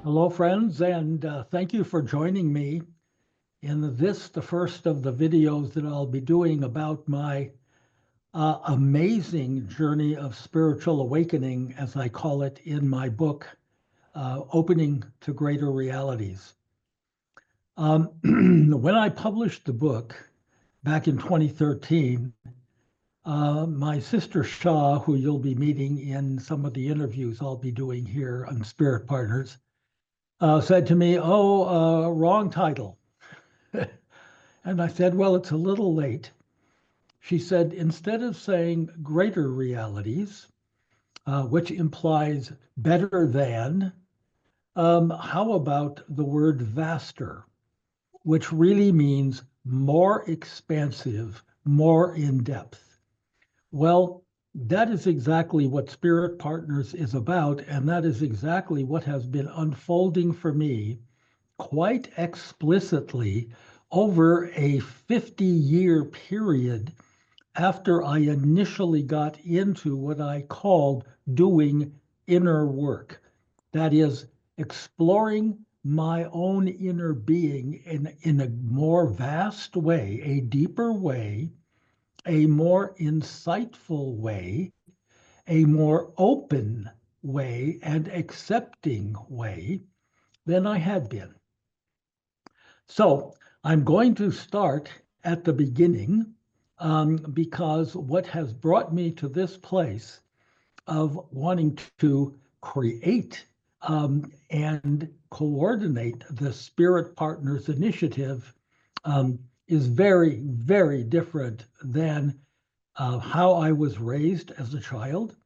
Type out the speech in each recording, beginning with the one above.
Hello, friends, and thank you for joining me in the first of the videos that I'll be doing about my amazing journey of spiritual awakening, as I call it in my book, Opening to Greater Realities. When I published the book back in 2013, my sister Shaw, who you'll be meeting in some of the interviews I'll be doing here on Spirit Partners, said to me, wrong title. And I said, well, it's a little late. She said, instead of saying greater realities, which implies better than, how about the word vaster, which really means more expansive, more in depth? Well, that is exactly what Spirit Partners is about, and that is exactly what has been unfolding for me quite explicitly over a 50-year period after I initially got into what I called doing inner work. That is, exploring my own inner being in a more vast way, a deeper way, a more insightful way, a more open way, and accepting way than I had been. So I'm going to start at the beginning because what has brought me to this place of wanting to create and coordinate the Spirit Partners Initiative is very, very different than how I was raised as a child,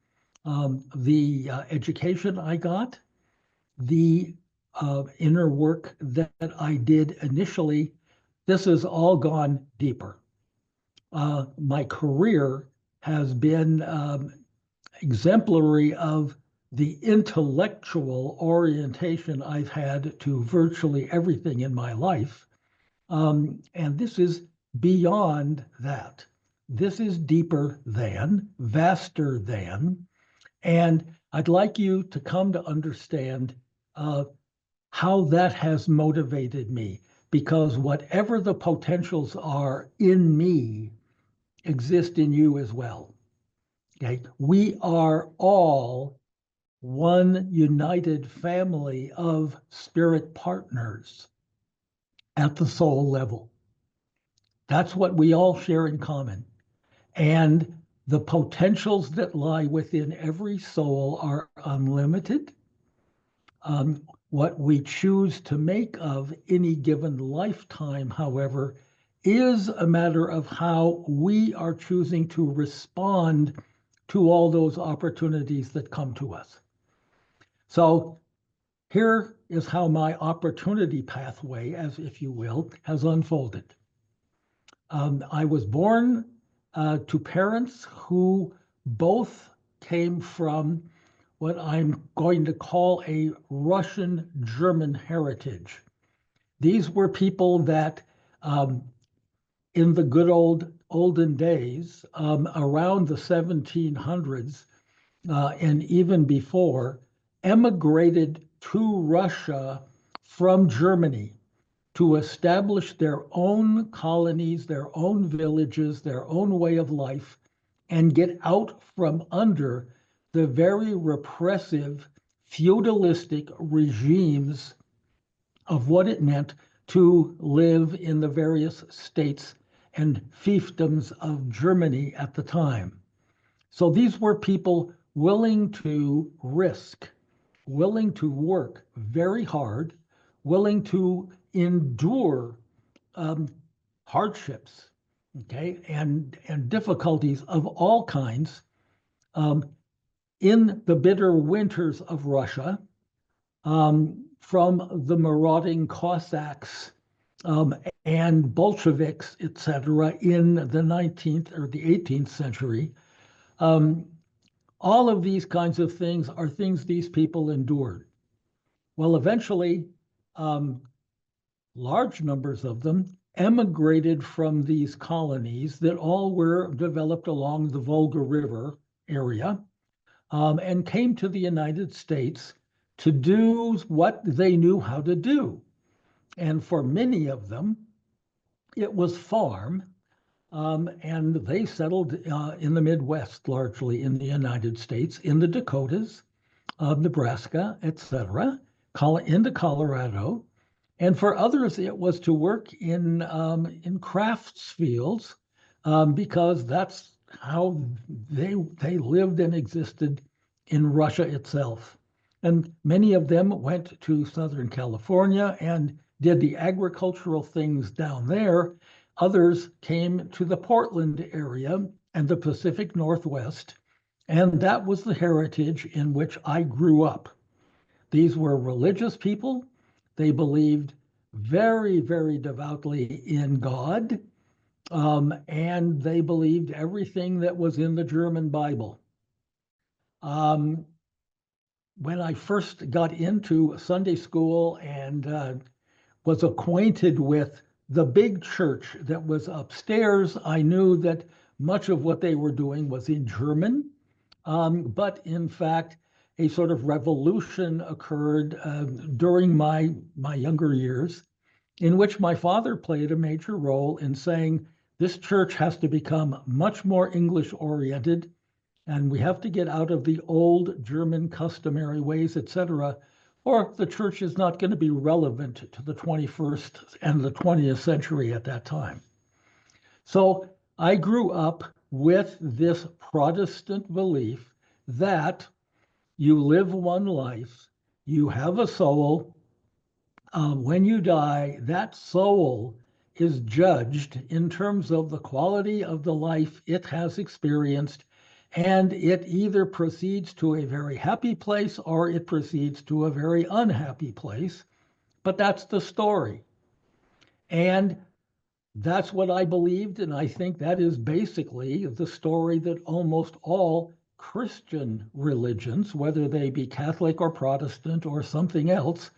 the education I got, the inner work that I did initially. This has all gone deeper. My career has been exemplary of the intellectual orientation I've had to virtually everything in my life. And this is beyond that. This is deeper than, vaster than. And I'd like you to come to understand how that has motivated me, because whatever the potentials are in me exist in you as well. Okay, we are all one united family of spirit partners at the soul level. That's what we all share in common. And the potentials that lie within every soul are unlimited. What we choose to make of any given lifetime, however, is a matter of how we are choosing to respond to all those opportunities that come to us. So here is how my opportunity pathway, as if you will, has unfolded. I was born to parents who both came from what I'm going to call a Russian-German heritage. These were people that in the good olden days, around the 1700s, and even before, emigrated to Russia from Germany to establish their own colonies, their own villages, their own way of life, and get out from under the very repressive, feudalistic regimes of what it meant to live in the various states and fiefdoms of Germany at the time. So these were people willing to risk, willing to work very hard, willing to endure hardships, okay, and difficulties of all kinds in the bitter winters of Russia, from the marauding Cossacks and Bolsheviks, etc., in the 19th or the 18th century. All of these kinds of things are things these people endured. Well, eventually, large numbers of them emigrated from these colonies that all were developed along the Volga River area and came to the United States to do what they knew how to do. And for many of them, it was farm. And they settled in the Midwest, largely in the United States, in the Dakotas, Nebraska, etc., into Colorado. And for others, it was to work in crafts fields because that's how they lived and existed in Russia itself. And many of them went to Southern California and did the agricultural things down there. Others came to the Portland area and the Pacific Northwest, and that was the heritage in which I grew up. These were religious people. They believed very, very devoutly in God, and they believed everything that was in the German Bible. When I first got into Sunday school and was acquainted with the big church that was upstairs, I knew that much of what they were doing was in German. But in fact, a sort of revolution occurred during my younger years, in which my father played a major role in saying this church has to become much more English oriented, and we have to get out of the old German customary ways, etc., or the church is not going to be relevant to the 21st and the 20th century at that time. So I grew up with this Protestant belief that you live one life, you have a soul. When you die, that soul is judged in terms of the quality of the life it has experienced, and it either proceeds to a very happy place or it proceeds to a very unhappy place. But that's the story. And that's what I believed, and I think that is basically the story that almost all Christian religions, whether they be Catholic or Protestant or something else,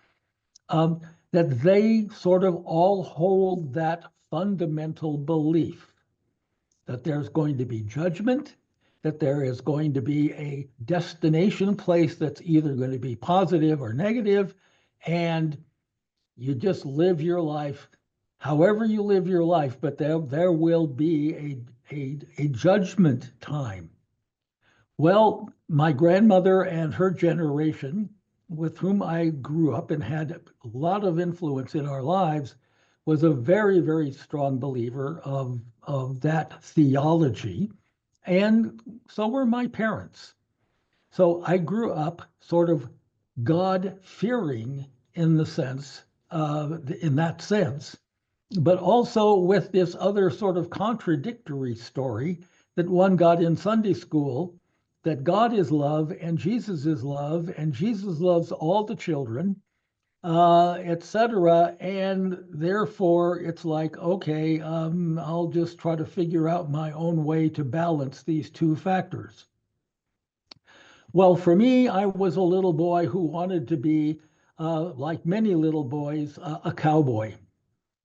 that they sort of all hold that fundamental belief that there's going to be judgment, that there is going to be a destination place that's either going to be positive or negative, and you just live your life however you live your life, but there will be a judgment time. Well, my grandmother and her generation, with whom I grew up and had a lot of influence in our lives, was a very, very strong believer of that theology. And so were my parents. So I grew up sort of God-fearing in the sense, in that sense, but also with this other sort of contradictory story that one got in Sunday school, that God is love and Jesus is love and Jesus loves all the children, etc. And therefore, it's like, okay, I'll just try to figure out my own way to balance these two factors. Well, for me, I was a little boy who wanted to be, like many little boys, a cowboy.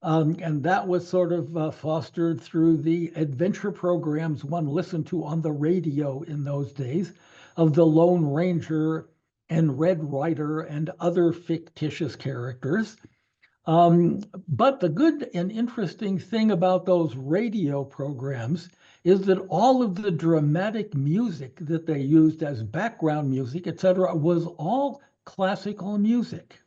And that was sort of fostered through the adventure programs one listened to on the radio in those days of the Lone Ranger and Red Rider and other fictitious characters. But the good and interesting thing about those radio programs is that all of the dramatic music that they used as background music, et cetera, was all classical music.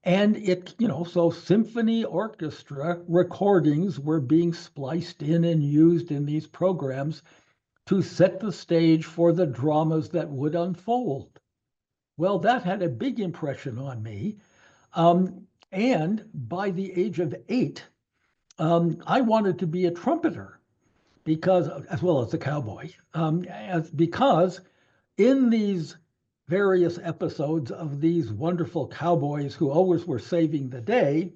And it, so symphony orchestra recordings were being spliced in and used in these programs to set the stage for the dramas that would unfold. Well, that had a big impression on me. And by the age of 8, I wanted to be a trumpeter because, as well as a cowboy, because in these various episodes of these wonderful cowboys who always were saving the day,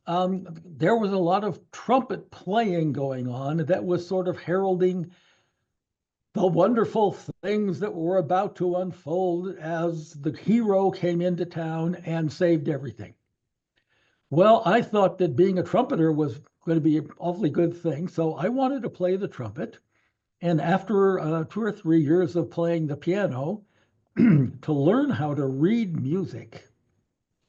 there was a lot of trumpet playing going on that was sort of heralding the wonderful things that were about to unfold as the hero came into town and saved everything. Well, I thought that being a trumpeter was going to be an awfully good thing, so I wanted to play the trumpet. And after 2 or 3 years of playing the piano, to learn how to read music,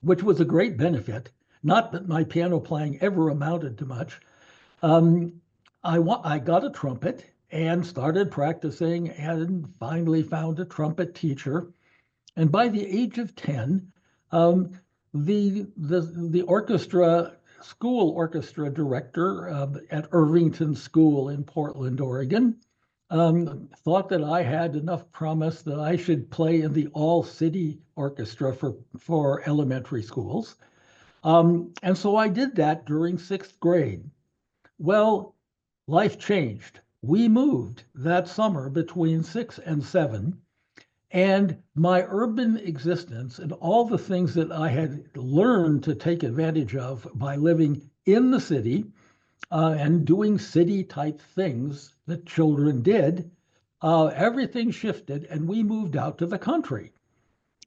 which was a great benefit. Not that my piano playing ever amounted to much. Um, I got a trumpet and started practicing and finally found a trumpet teacher. And by the age of 10, um, the orchestra, school orchestra director at Irvington School in Portland, Oregon, thought that I had enough promise that I should play in the all-city orchestra for elementary schools. And so I did that during sixth grade. Well, life changed. We moved that summer between 6 and 7, and my urban existence and all the things that I had learned to take advantage of by living in the city and doing city type things that children did, everything shifted and we moved out to the country.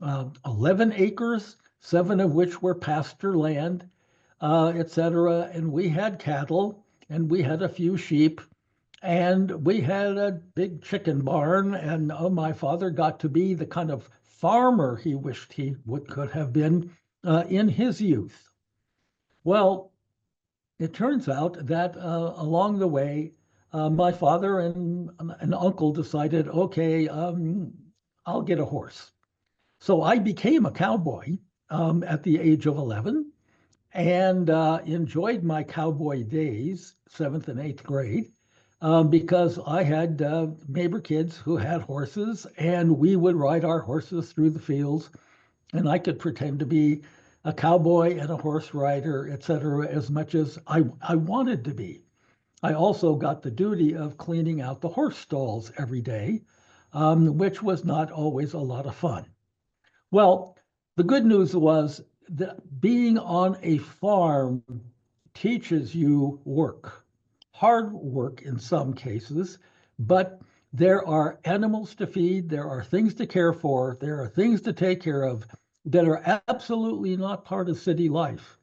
11 acres, 7 of which were pasture land, etc. And we had cattle and we had a few sheep and we had a big chicken barn. And my father got to be the kind of farmer he wished he could have been in his youth. Well, it turns out that along the way, my father and an uncle decided, okay, I'll get a horse. So I became a cowboy at the age of 11 and enjoyed my cowboy days, seventh and eighth grade, because I had neighbor kids who had horses, and we would ride our horses through the fields, and I could pretend to be a cowboy and a horse rider, et cetera, as much as I wanted to be. I also got the duty of cleaning out the horse stalls every day, which was not always a lot of fun. Well, the good news was that being on a farm teaches you work, hard work in some cases, but there are animals to feed, there are things to care for, there are things to take care of that are absolutely not part of city life.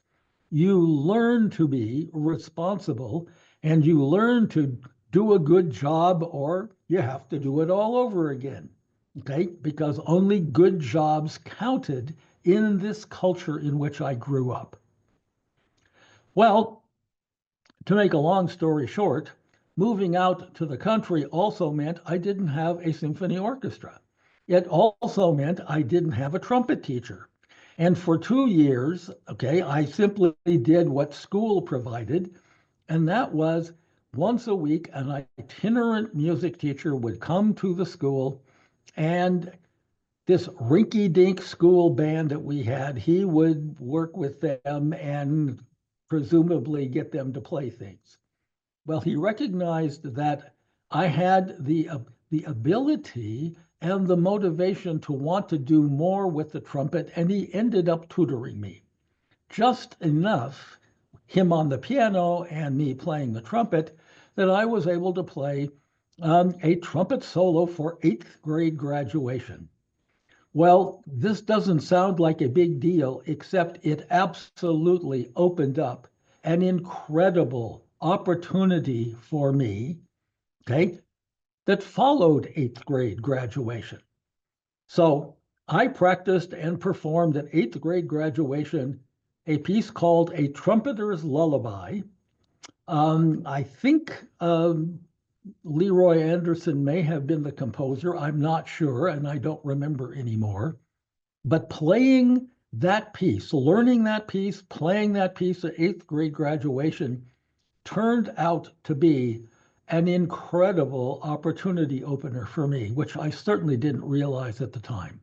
You learn to be responsible and you learn to do a good job, or you have to do it all over again. Okay, because only good jobs counted in this culture in which I grew up. Well, to make a long story short, moving out to the country also meant I didn't have a symphony orchestra. It also meant I didn't have a trumpet teacher. And for 2 years, okay, I simply did what school provided, and that was once a week, an itinerant music teacher would come to the school, and this rinky-dink school band that we had, he would work with them and presumably get them to play things. Well, he recognized that I had the ability and the motivation to want to do more with the trumpet, and he ended up tutoring me. Just enough, him on the piano and me playing the trumpet, that I was able to play a trumpet solo for eighth grade graduation. Well, this doesn't sound like a big deal, except it absolutely opened up an incredible opportunity for me, okay, that followed eighth grade graduation. So I practiced and performed at eighth grade graduation a piece called A Trumpeter's Lullaby. I think Leroy Anderson may have been the composer. I'm not sure, and I don't remember anymore. But playing that piece, learning that piece, playing that piece at eighth grade graduation turned out to be an incredible opportunity opener for me, which I certainly didn't realize at the time.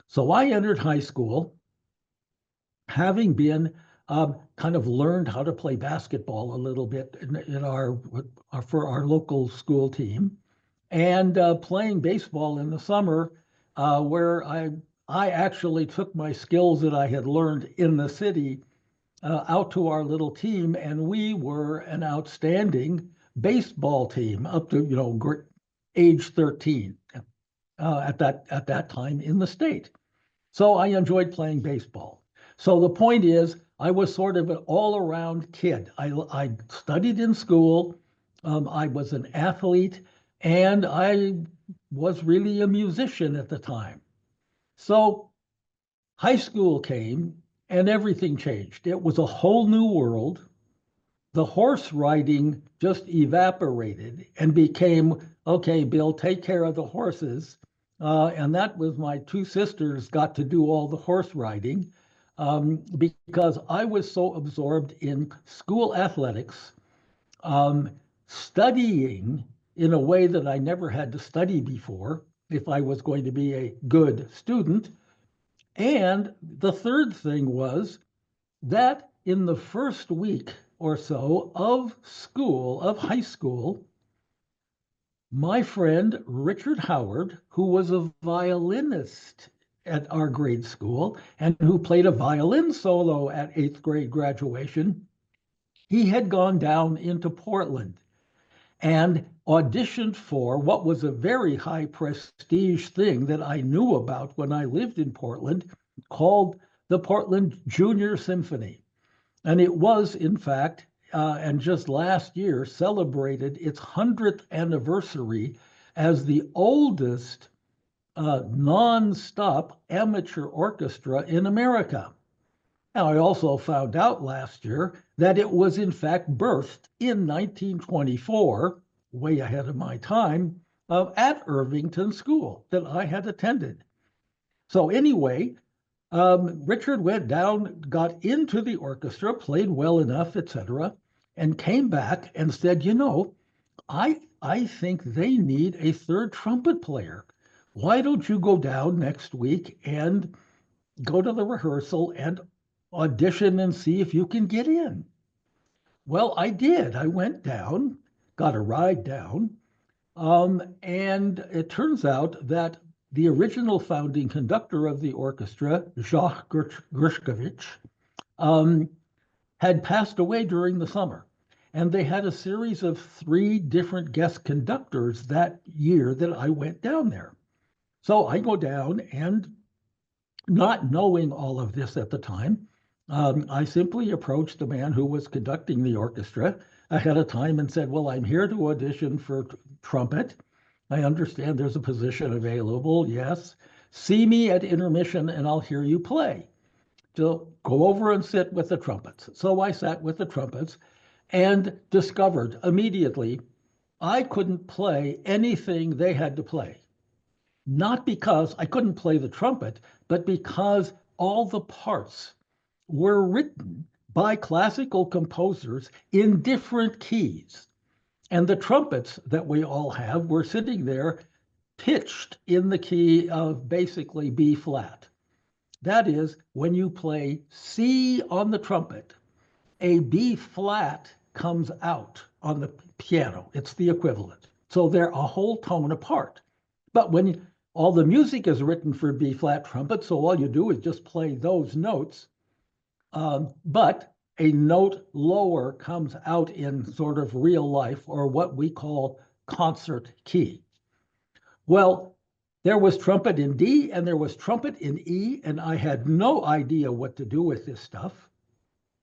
So I entered high school having been kind of learned how to play basketball a little bit in for our local school team, and playing baseball in the summer, where I actually took my skills that I had learned in the city out to our little team, and we were an outstanding baseball team up to age 13 at that time in the state. So I enjoyed playing baseball. So the point is, I was sort of an all-around kid. I studied in school, I was an athlete, and I was really a musician at the time. So high school came and everything changed. It was a whole new world. The horse riding just evaporated and became, okay, Bill, take care of the horses. And that was my two sisters got to do all the horse riding because I was so absorbed in school athletics, um, studying in a way that I never had to study before if I was going to be a good student. And the third thing was that in the first week or so of school, of high school, my friend Richard Howard, who was a violinist at our grade school and who played a violin solo at eighth grade graduation, he had gone down into Portland and auditioned for what was a very high prestige thing that I knew about when I lived in Portland called the Portland Junior Symphony. And it was, in fact, and just last year celebrated its 100th anniversary as the oldest non-stop amateur orchestra in America. Now, I also found out last year that it was in fact birthed in 1924, way ahead of my time, at Irvington School that I had attended. So anyway, Richard went down, got into the orchestra, played well enough, etc., and came back and said, you know, I think they need a third trumpet player. Why don't you go down next week and go to the rehearsal and audition and see if you can get in? Well, I did. I went down, got a ride down, and it turns out that the original founding conductor of the orchestra, Jacques Gershkovich, um, had passed away during the summer. And they had a series of three different guest conductors that year that I went down there. So I go down and not knowing all of this at the time, I simply approached the man who was conducting the orchestra ahead of time and said, well, I'm here to audition for trumpet. I understand there's a position available. Yes. See me at intermission and I'll hear you play. So go over and sit with the trumpets. So I sat with the trumpets and discovered immediately I couldn't play anything they had to play. Not because I couldn't play the trumpet, but because all the parts were written by classical composers in different keys. And the trumpets that we all have were sitting there pitched in the key of basically B flat. That is, when you play C on the trumpet, a B flat comes out on the piano. It's the equivalent. So they're a whole tone apart. But when all the music is written for B flat trumpet, so all you do is just play those notes. But a note lower comes out in sort of real life, or what we call concert key. Well, there was trumpet in D and there was trumpet in E, and I had no idea what to do with this stuff.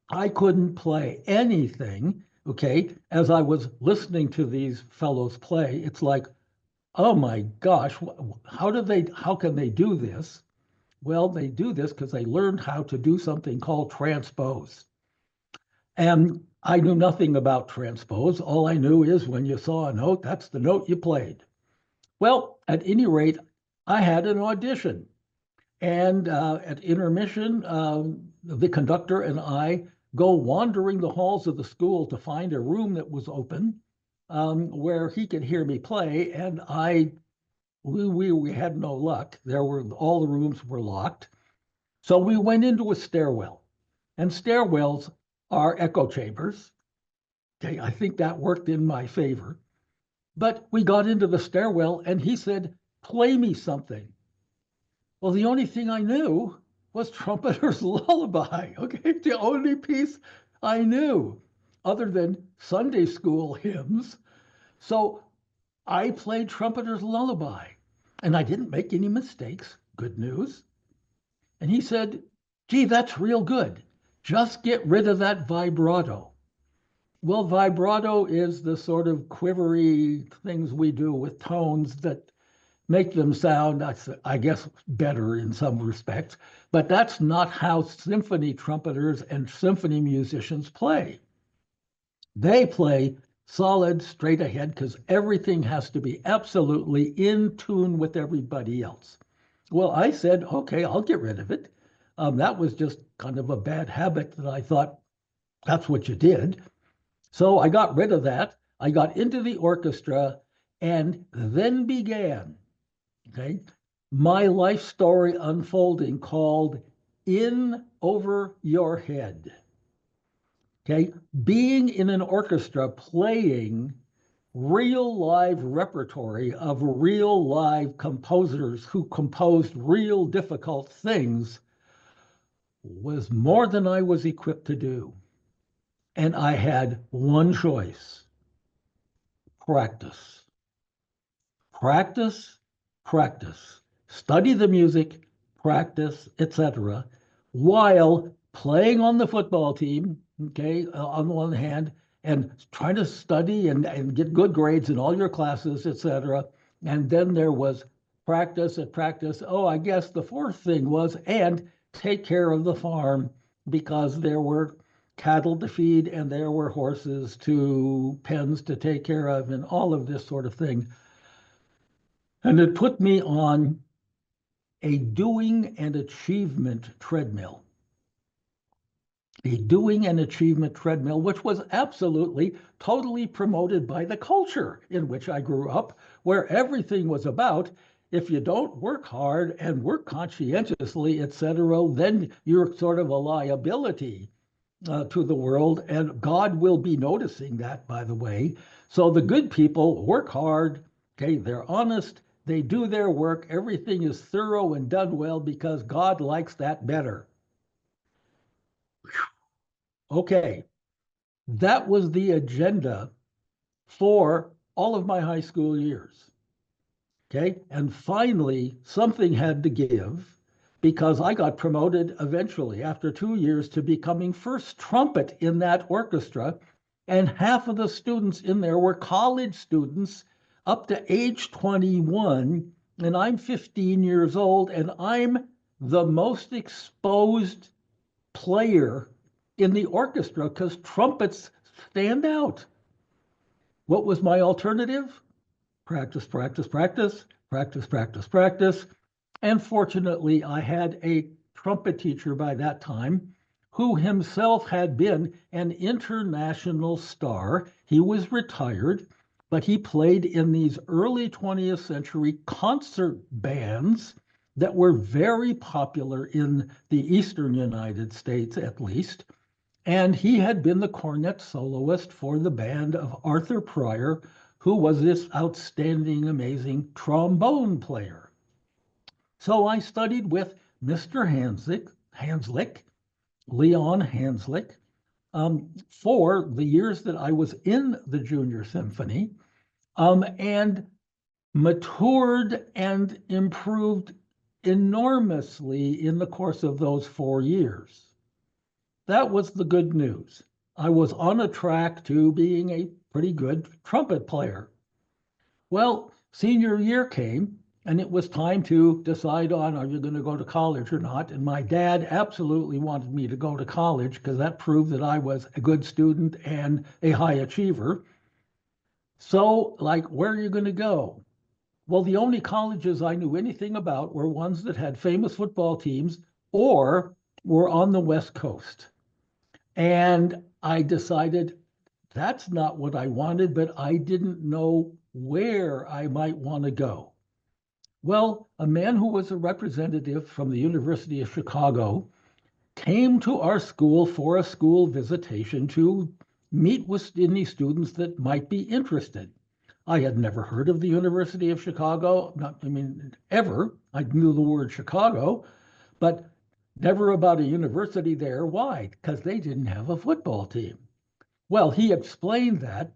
I couldn't play anything, okay? As I was listening to these fellows play, it's like, oh my gosh, how can they do this? Well, they do this because they learned how to do something called transpose. And I knew nothing about transpose. All I knew is when you saw a note, that's the note you played. Well, at any rate, I had an audition. And at intermission, the conductor and I go wandering the halls of the school to find a room that was open where he could hear me play. And we had no luck. All the rooms were locked. So we went into a stairwell, and stairwells are echo chambers. Okay, I think that worked in my favor. But we got into the stairwell and he said, play me something. Well, the only thing I knew was Trumpeter's Lullaby. Okay, the only piece I knew other than Sunday school hymns. So I played Trumpeter's Lullaby and I didn't make any mistakes. Good news. And he said, gee, that's real good. Just get rid of that vibrato. Well, vibrato is the sort of quivery things we do with tones that make them sound, I guess, better in some respects, but that's not how symphony trumpeters and symphony musicians play. They play solid, straight ahead, because everything has to be absolutely in tune with everybody else. Well, I said, okay, I'll get rid of it. That was just kind of a bad habit that I thought that's what you did. So I got rid of that. I got into the orchestra and then began, okay, my life story unfolding called In Over Your Head. Okay, being in an orchestra playing real live repertory of real live composers who composed real difficult things was more than I was equipped to do. And I had one choice: practice, practice, practice, study the music, practice, etc., while playing on the football team, okay, on the one hand, and trying to study and get good grades in all your classes, etc. And then there was practice at practice. Oh, I guess the fourth thing was, and take care of the farm, because there were cattle to feed and there were horses to pens to take care of and all of this sort of thing. And it put me on a doing and achievement treadmill, which was absolutely, totally promoted by the culture in which I grew up, where everything was about, if you don't work hard and work conscientiously, etc., then you're sort of a liability to the world. And God will be noticing that, by the way. So the good people work hard, okay, they're honest, they do their work, everything is thorough and done well because God likes that better. Okay, that was the agenda for all of my high school years. Okay, and finally, something had to give because I got promoted eventually after 2 years to becoming first trumpet in that orchestra. And half of the students in there were college students up to age 21. And I'm 15 years old, and I'm the most exposed player in the orchestra because trumpets stand out. What was my alternative? Practice, practice, practice, practice, practice, practice. And fortunately, I had a trumpet teacher by that time who himself had been an international star. He was retired, but he played in these early 20th century concert bands that were very popular in the Eastern United States, at least. And he had been the cornet soloist for the band of Arthur Pryor, who was this outstanding, amazing trombone player. So I studied with Mr. Hanslick, Leon Hanslick, for the years that I was in the Junior Symphony, and matured and improved enormously in the course of those 4 years. That was the good news. I was on a track to being a pretty good trumpet player. Well, senior year came, and it was time to decide on, are you going to go to college or not? And my dad absolutely wanted me to go to college because that proved that I was a good student and a high achiever. So, like, where are you going to go? Well, the only colleges I knew anything about were ones that had famous football teams or were on the West Coast. And I decided that's not what I wanted, but I didn't know where I might want to go. Well, a man who was a representative from the University of Chicago came to our school for a school visitation to meet with any students that might be interested. I had never heard of the University of Chicago, ever. I knew the word Chicago, but never about a university there. Why? Because they didn't have a football team. Well, he explained that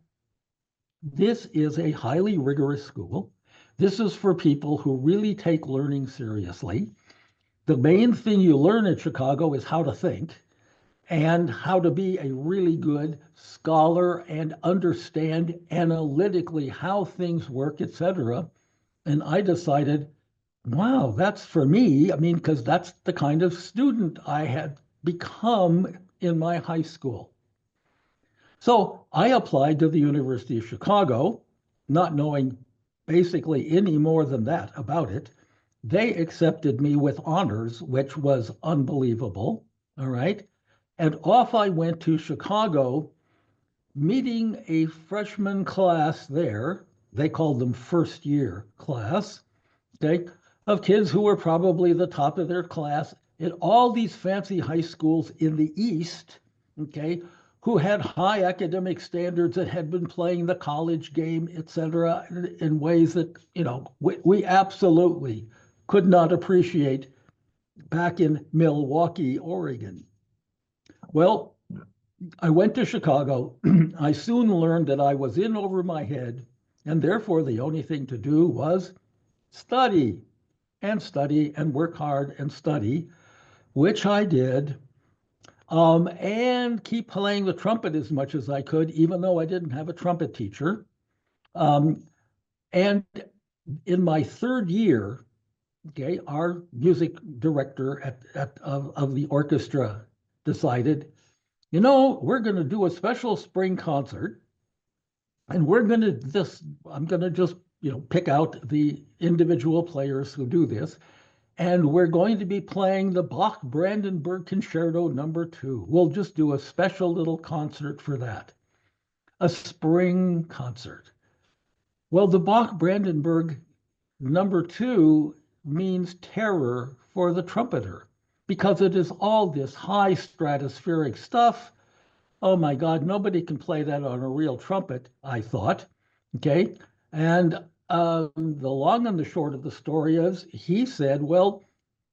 this is a highly rigorous school. This is for people who really take learning seriously. The main thing you learn at Chicago is how to think and how to be a really good scholar and understand analytically how things work, etc. And I decided, wow, that's for me. I mean, because that's the kind of student I had become in my high school. So I applied to the University of Chicago, not knowing basically any more than that about it. They accepted me with honors, which was unbelievable. All right. And off I went to Chicago, meeting a freshman class there. They called them first year class, okay, of kids who were probably the top of their class in all these fancy high schools in the East, okay, who had high academic standards and had been playing the college game, et cetera, in ways that, we absolutely could not appreciate back in Milwaukee, Oregon. Well, I went to Chicago. I soon learned that I was in over my head, and therefore the only thing to do was study and study and work hard and study, which I did, and keep playing the trumpet as much as I could, even though I didn't have a trumpet teacher. Um, and in my third year, okay, our music director of the orchestra decided, we're going to do a special spring concert, and I'm going to just, pick out the individual players who do this. And we're going to be playing the Bach Brandenburg Concerto No. 2. We'll just do a special little concert for that, a spring concert. Well, the Bach Brandenburg No. 2 means terror for the trumpeter because it is all this high stratospheric stuff. Oh my God, nobody can play that on a real trumpet, I thought. Okay. And the long and the short of the story is he said, well,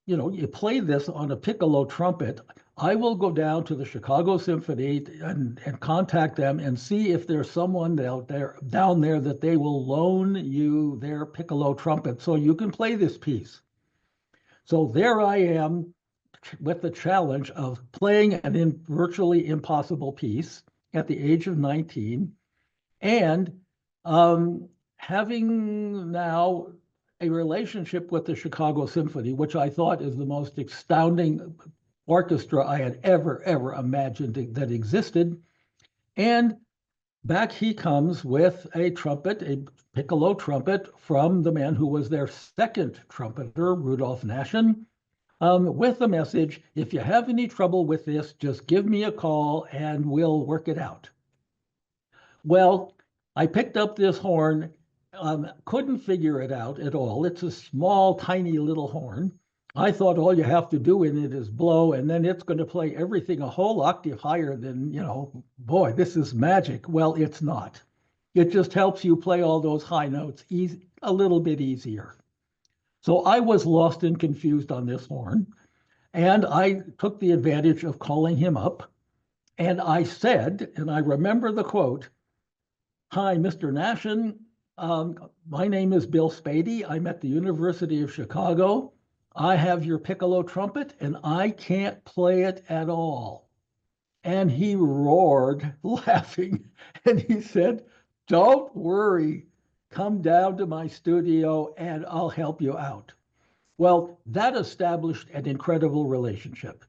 you play this on a piccolo trumpet. I will go down to the Chicago Symphony and contact them and see if there's someone down there that they will loan you their piccolo trumpet so you can play this piece. So there I am with the challenge of playing an virtually impossible piece at the age of 19 and having now a relationship with the Chicago Symphony, which I thought is the most astounding orchestra I had ever imagined that existed. And back he comes with a trumpet, a piccolo trumpet from the man who was their second trumpeter, Rudolf Naschen, with the message, if you have any trouble with this, just give me a call and we'll work it out. Well, I picked up this horn, couldn't figure it out at all. It's a small, tiny little horn. I thought all you have to do in it is blow, and then it's going to play everything a whole octave higher than, boy, this is magic. Well, it's not. It just helps you play all those high notes a little bit easier. So I was lost and confused on this horn, and I took the advantage of calling him up, and I said, and I remember the quote, "Hi, Mr. Naschen. My name is Bill Spady. I'm at the University of Chicago. I have your piccolo trumpet and I can't play it at all." And he roared, laughing, and he said, "Don't worry. Come down to my studio and I'll help you out." Well, that established an incredible relationship.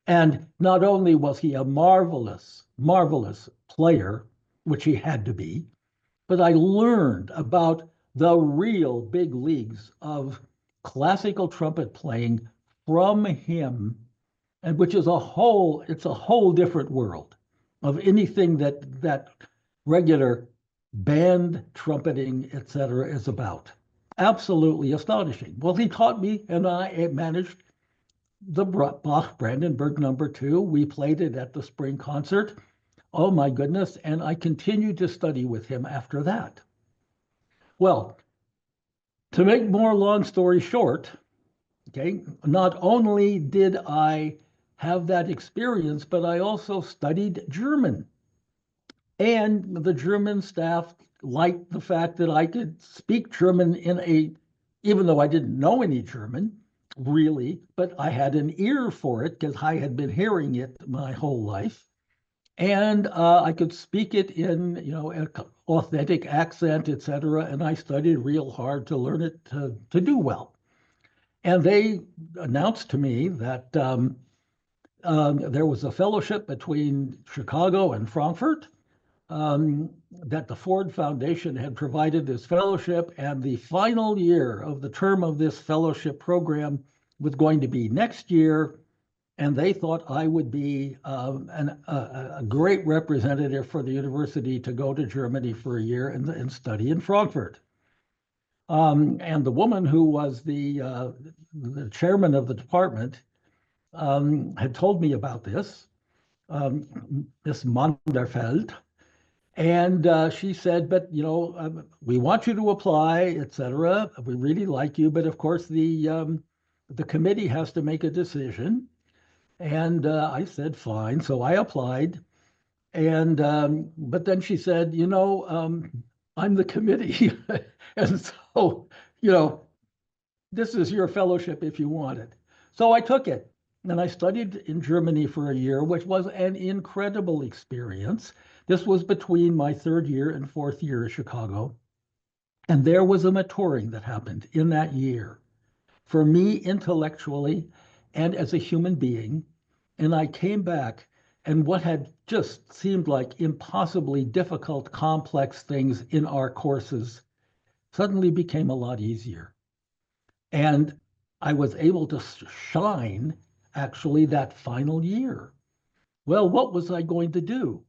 And not only was he a marvelous, marvelous player, which he had to be, but I learned about the real big leagues of classical trumpet playing from him, and which is it's a whole different world of anything that regular band trumpeting, etc., is about. Absolutely astonishing. Well, he taught me, and I managed the Bach Brandenburg No. 2. We played it at the spring concert. Oh my goodness. And I continued to study with him after that. Well, to make more long story short, okay, not only did I have that experience, but I also studied German. And the German staff liked the fact that I could speak German even though I didn't know any German, really, but I had an ear for it because I had been hearing it my whole life. And I could speak it in, an authentic accent, et cetera. And I studied real hard to learn it to do well. And they announced to me that there was a fellowship between Chicago and Frankfurt, that the Ford Foundation had provided this fellowship, and the final year of the term of this fellowship program was going to be next year. And they thought I would be a great representative for the university to go to Germany for a year and study in Frankfurt. And the woman who was the chairman of the department had told me about this, Miss Manderfeld. And she said, but we want you to apply, et cetera. We really like you, but of course the committee has to make a decision. And I said, fine. So I applied. And but then she said, I'm the committee. And so, this is your fellowship if you want it. So I took it. And I studied in Germany for a year, which was an incredible experience. This was between my third year and fourth year at Chicago. And there was a maturing that happened in that year for me intellectually and as a human being. And I came back, and what had just seemed like impossibly difficult, complex things in our courses suddenly became a lot easier. And I was able to shine actually that final year. Well, what was I going to do?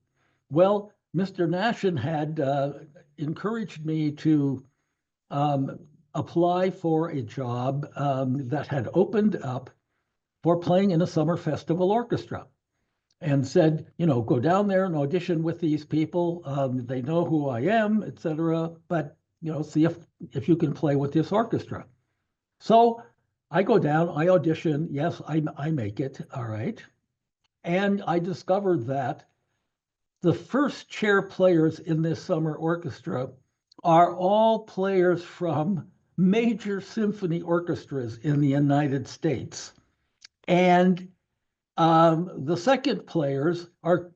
Well, Mr. Nashin had encouraged me to apply for a job that had opened up for playing in a summer festival orchestra, and said, go down there and audition with these people. They know who I am, et cetera, but, see if you can play with this orchestra. So I go down, I audition. Yes, I make it. All right. And I discovered that the first chair players in this summer orchestra are all players from major symphony orchestras in the United States. And the second players are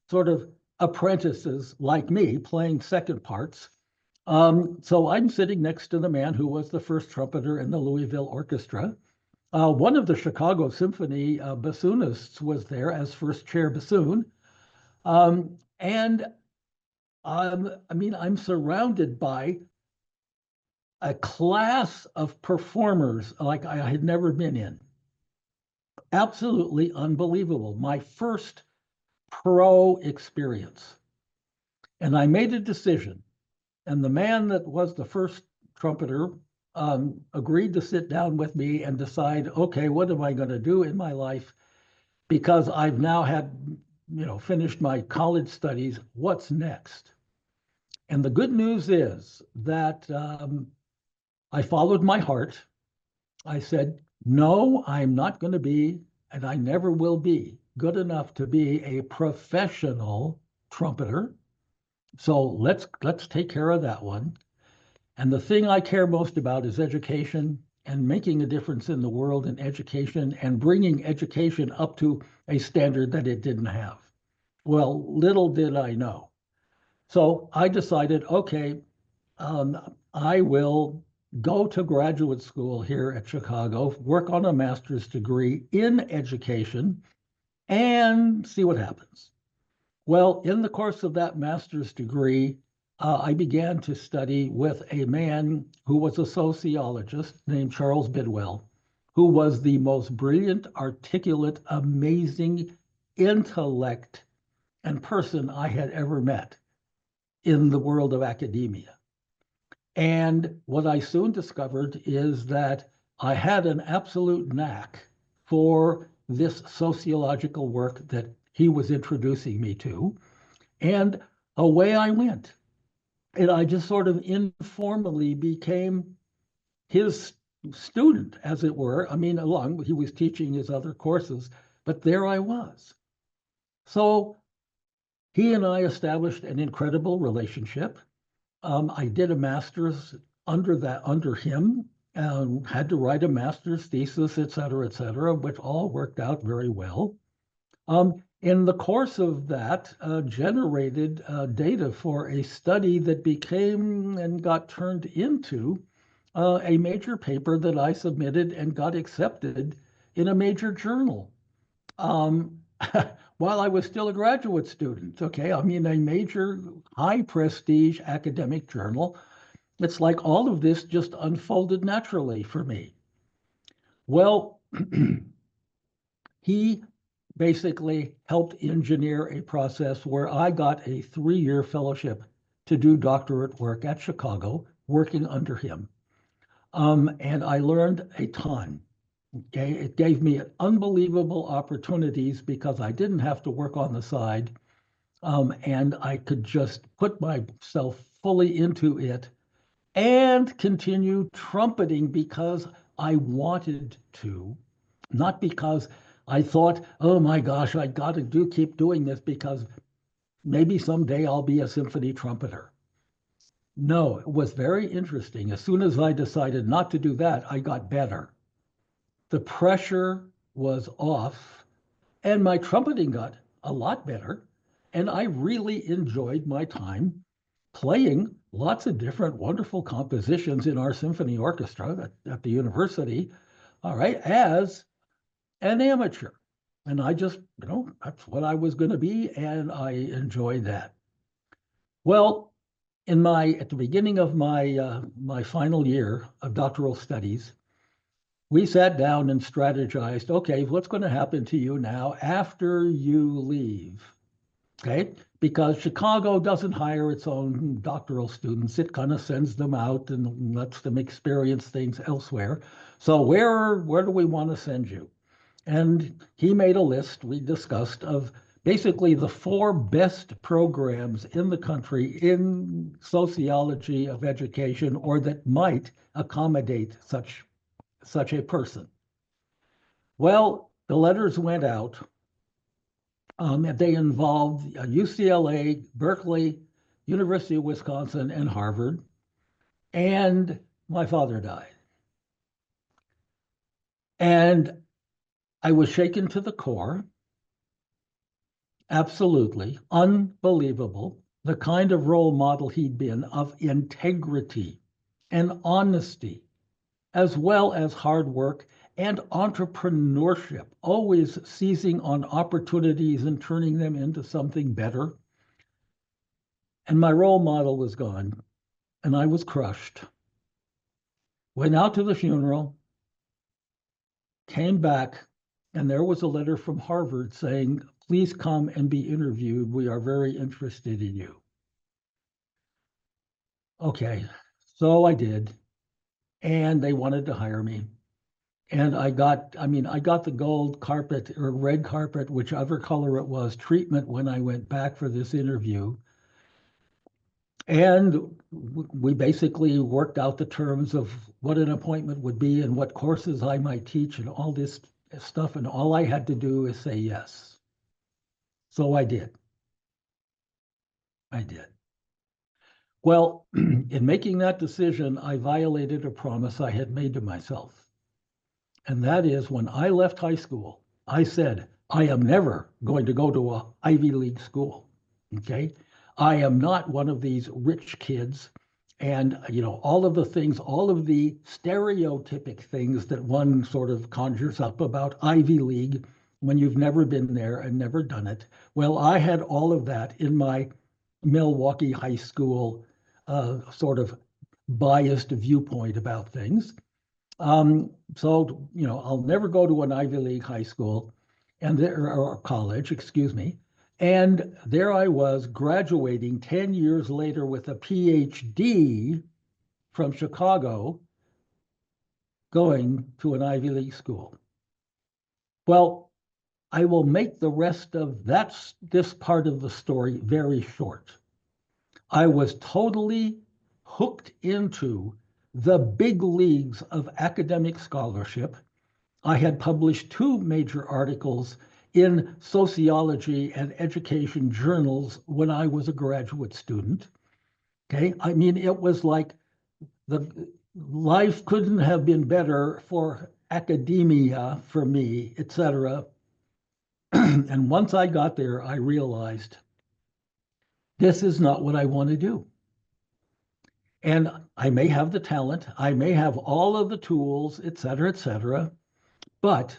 sort of apprentices like me playing second parts. So I'm sitting next to the man who was the first trumpeter in the Louisville Orchestra. One of the Chicago Symphony bassoonists was there as first chair bassoon. And I'm surrounded by a class of performers like I had never been in. Absolutely unbelievable. My first pro experience. And I made a decision. And the man that was the first trumpeter agreed to sit down with me and decide, okay, what am I going to do in my life? Because I've now had, finished my college studies. What's next? And the good news is that I followed my heart. I said, no, I'm not going to be, and I never will be, good enough to be a professional trumpeter. So let's take care of that one. And the thing I care most about is education and making a difference in the world in education and bringing education up to a standard that it didn't have. Well, little did I know. So I decided, okay, I will go to graduate school here at Chicago, work on a master's degree in education, and see what happens. Well, in the course of that master's degree, I began to study with a man who was a sociologist named Charles Bidwell, who was the most brilliant, articulate, amazing intellect and person I had ever met in the world of academia. And what I soon discovered is that I had an absolute knack for this sociological work that he was introducing me to. And away I went. And I just sort of informally became his student, as it were. He was teaching his other courses, but there I was. So he and I established an incredible relationship. I did a master's under him, had to write a master's thesis, et cetera, which all worked out very well. In the course of that, generated data for a study that became and got turned into a major paper that I submitted and got accepted in a major journal. Um, while I was still a graduate student, okay, I mean, a major high prestige academic journal. It's like all of this just unfolded naturally for me. Well, he basically helped engineer a process where I got a 3-year fellowship to do doctorate work at Chicago, working under him. And I learned a ton. Okay, it gave me unbelievable opportunities because I didn't have to work on the side, and I could just put myself fully into it and continue trumpeting because I wanted to, not because I thought, oh my gosh, I got to keep doing this because maybe someday I'll be a symphony trumpeter. No, it was very interesting. As soon as I decided not to do that, I got better. The pressure was off, and my trumpeting got a lot better. And I really enjoyed my time playing lots of different wonderful compositions in our symphony orchestra at the university, all right, as an amateur. And I just, that's what I was going to be, and I enjoyed that. Well, at the beginning of my final year of doctoral studies, we sat down and strategized, okay, what's going to happen to you now after you leave? Okay, because Chicago doesn't hire its own doctoral students. It kind of sends them out and lets them experience things elsewhere. So where do we want to send you? And he made a list we discussed of basically the 4 best programs in the country in sociology of education or that might accommodate such a person. Well, the letters went out. They involved UCLA, Berkeley, University of Wisconsin, and Harvard. And my father died. And I was shaken to the core. Absolutely unbelievable. The kind of role model he'd been of integrity and honesty, as well as hard work and entrepreneurship, always seizing on opportunities and turning them into something better. And my role model was gone, and I was crushed. Went out to the funeral, came back, and there was a letter from Harvard saying, please come and be interviewed. We are very interested in you. Okay, so I did, and they wanted to hire me. And I got the gold carpet or red carpet, whichever color it was, treatment when I went back for this interview. And we basically worked out the terms of what an appointment would be and what courses I might teach and all this stuff. And all I had to do is say yes. So I did. I did. Well, in making that decision, I violated a promise I had made to myself. And that is when I left high school, I said, I am never going to go to a Ivy League school. Okay. I am not one of these rich kids. And, all of the things, all of the stereotypic things that one sort of conjures up about Ivy League when you've never been there and never done it. Well, I had all of that in my Milwaukee high school sort of biased viewpoint about things. So, I'll never go to an Ivy League high school or college, excuse me. And there I was graduating 10 years later with a PhD from Chicago, going to an Ivy League school. Well, I will make the rest of this part of the story very short. I was totally hooked into the big leagues of academic scholarship. I had published 2 major articles in sociology and education journals when I was a graduate student. Okay, I mean, it was like the life couldn't have been better for academia for me, et cetera. And once I got there, I realized this is not what I want to do. And I may have the talent, I may have all of the tools, et cetera, but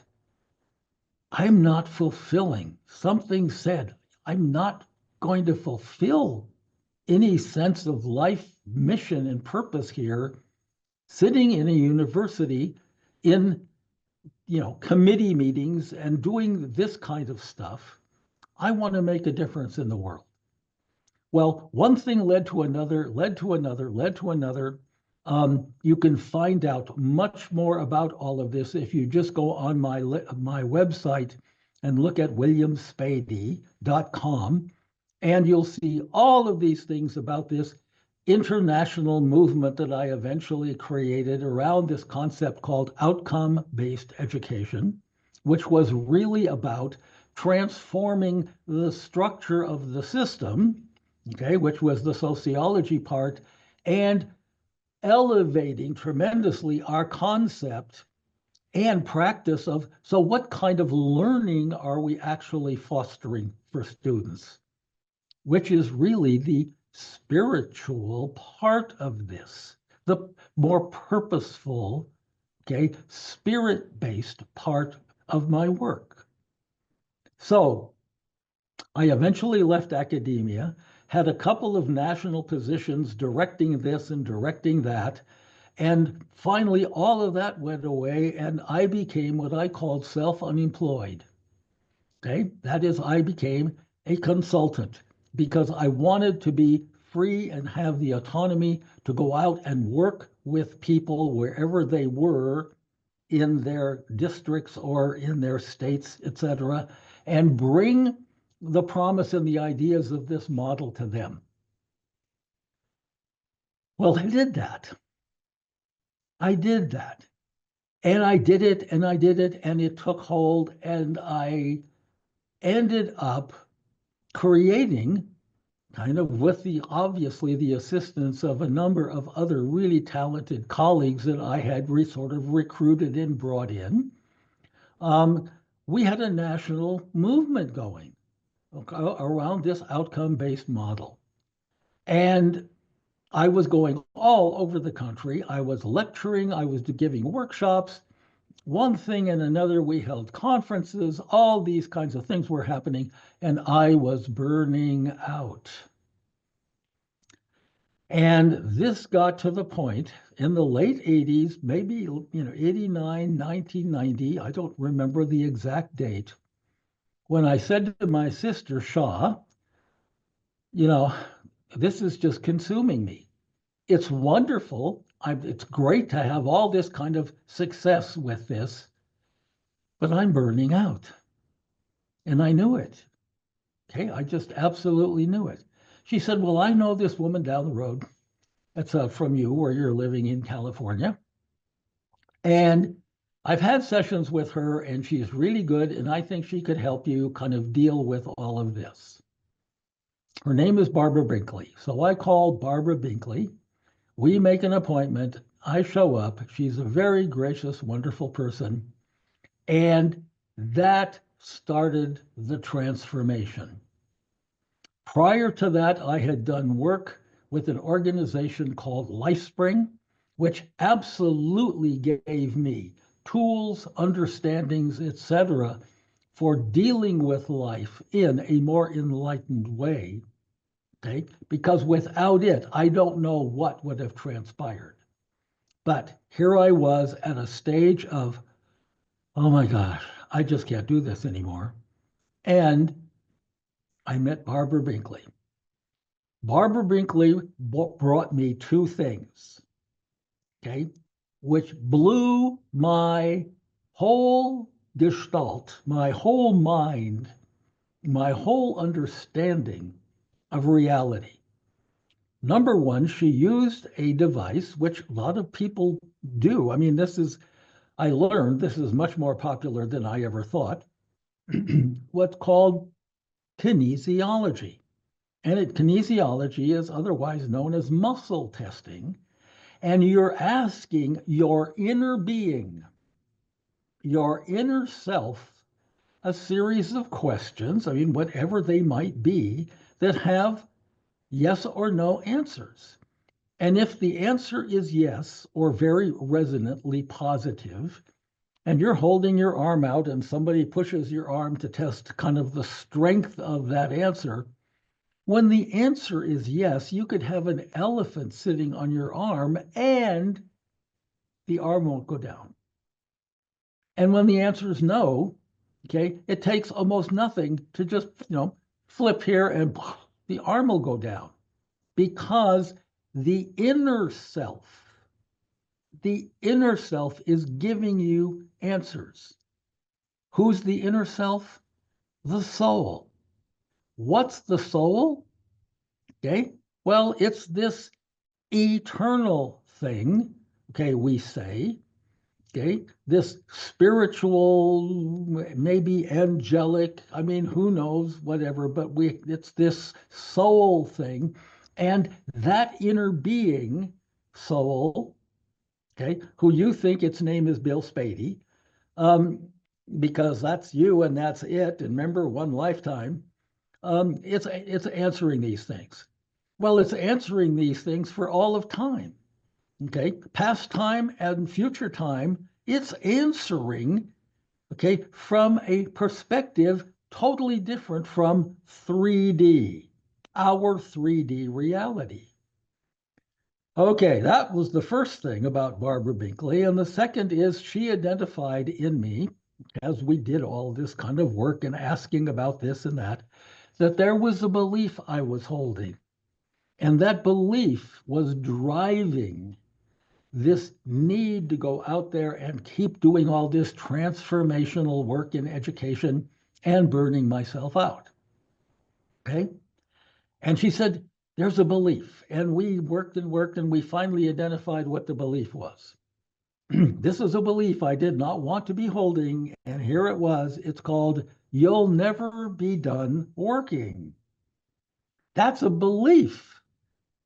I'm not fulfilling. Something said, I'm not going to fulfill any sense of life mission and purpose here, sitting in a university in committee meetings and doing this kind of stuff. I want to make a difference in the world. Well, one thing led to another, led to another, led to another. You can find out much more about all of this if you just go on my website and look at williamspady.com, and you'll see all of these things about this international movement that I eventually created around this concept called outcome-based education, which was really about transforming the structure of the system, okay, which was the sociology part, and elevating tremendously our concept and practice of, so what kind of learning are we actually fostering for students, which is really the spiritual part of this, the more purposeful, okay, spirit-based part of my work. So I eventually left academia, had a couple of national positions directing this and directing that. And finally, all of that went away, and I became what I called self-unemployed. Okay, that is, I became a consultant because I wanted to be free and have the autonomy to go out and work with people wherever they were in their districts or in their states, et cetera, and bring the promise and the ideas of this model to them. Well, I did that. I did that. And I did it, and I did it, and it took hold, and I ended up creating, kind of with obviously the assistance of a number of other really talented colleagues that I had sort of recruited and brought in. We had a national movement going around this outcome-based model. And I was going all over the country. I was lecturing, I was giving workshops, one thing and another. We held conferences, all these kinds of things were happening, and I was burning out. And this got to the point in the late 80s, maybe 89, 1990, I don't remember the exact date, when I said to my sister, Shaw, this is just consuming me. It's wonderful. It's great to have all this kind of success with this, but I'm burning out. And I knew it. Okay, I just absolutely knew it. She said, well, I know this woman down the road. That's from you where you're living in California. And I've had sessions with her, and she's really good. And I think she could help you kind of deal with all of this. Her name is Barbara Binkley. So I called Barbara Binkley. We make an appointment. I show up. She's a very gracious, wonderful person. And that started the transformation. Prior to that, I had done work with an organization called LifeSpring, which absolutely gave me tools, understandings, etc., for dealing with life in a more enlightened way. Okay, because without it, I don't know what would have transpired. But here I was at a stage of, oh my gosh, I just can't do this anymore. And I met Barbara Binkley. Barbara Binkley brought me two things, okay, which blew my whole gestalt, my whole mind, my whole understanding of reality. Number one, she used a device which a lot of people do. I mean, I learned this is much more popular than I ever thought. What's called kinesiology. And kinesiology is otherwise known as muscle testing. And you're asking your inner being, your inner self, a series of questions, I mean, whatever they might be, that have yes or no answers. And if the answer is yes, or very resonantly positive, and you're holding your arm out and somebody pushes your arm to test kind of the strength of that answer, when the answer is yes, you could have an elephant sitting on your arm and the arm won't go down. And when the answer is no, okay, it takes almost nothing to just, flip here and the arm will go down because the inner self, the inner self is giving you answers. Who's the inner self? The soul. What's the soul? Okay, well, it's this eternal thing, okay, we say, okay, this spiritual, maybe angelic, I mean, who knows, whatever, but it's this soul thing. And that inner being, soul, okay, who you think its name is Bill Spady, um, because that's you and that's it. And remember, one lifetime. It's answering these things. Well, it's answering these things for all of time. Okay, past time and future time. It's answering. Okay, from a perspective totally different from 3D, our 3D reality. Okay, that was the first thing about Barbara Binkley. And the second is she identified in me, as we did all this kind of work and asking about this and that there was a belief I was holding. And that belief was driving this need to go out there and keep doing all this transformational work in education and burning myself out. Okay. And she said, there's a belief. And we worked and worked, and we finally identified what the belief was. This is a belief I did not want to be holding. And here it was. It's called, you'll never be done working. That's a belief.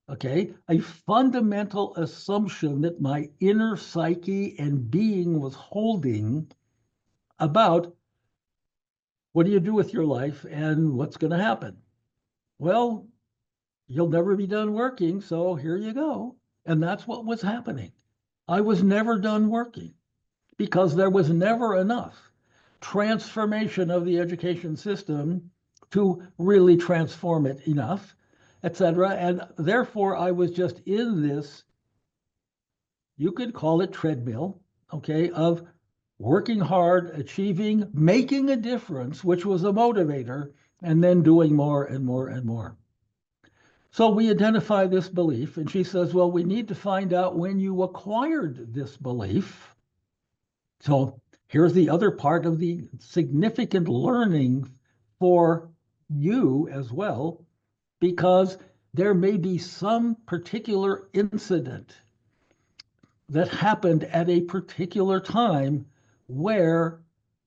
Okay, a fundamental assumption that my inner psyche and being was holding about what do you do with your life and what's going to happen. Well, you'll never be done working, so here you go. And that's what was happening. I was never done working because there was never enough transformation of the education system to really transform it enough, etc. And therefore, I was just in this, you could call it treadmill, okay, of working hard, achieving, making a difference, which was a motivator, and then doing more and more and more. So we identify this belief, and she says, well, we need to find out when you acquired this belief. So here's the other part of the significant learning for you as well, because there may be some particular incident that happened at a particular time where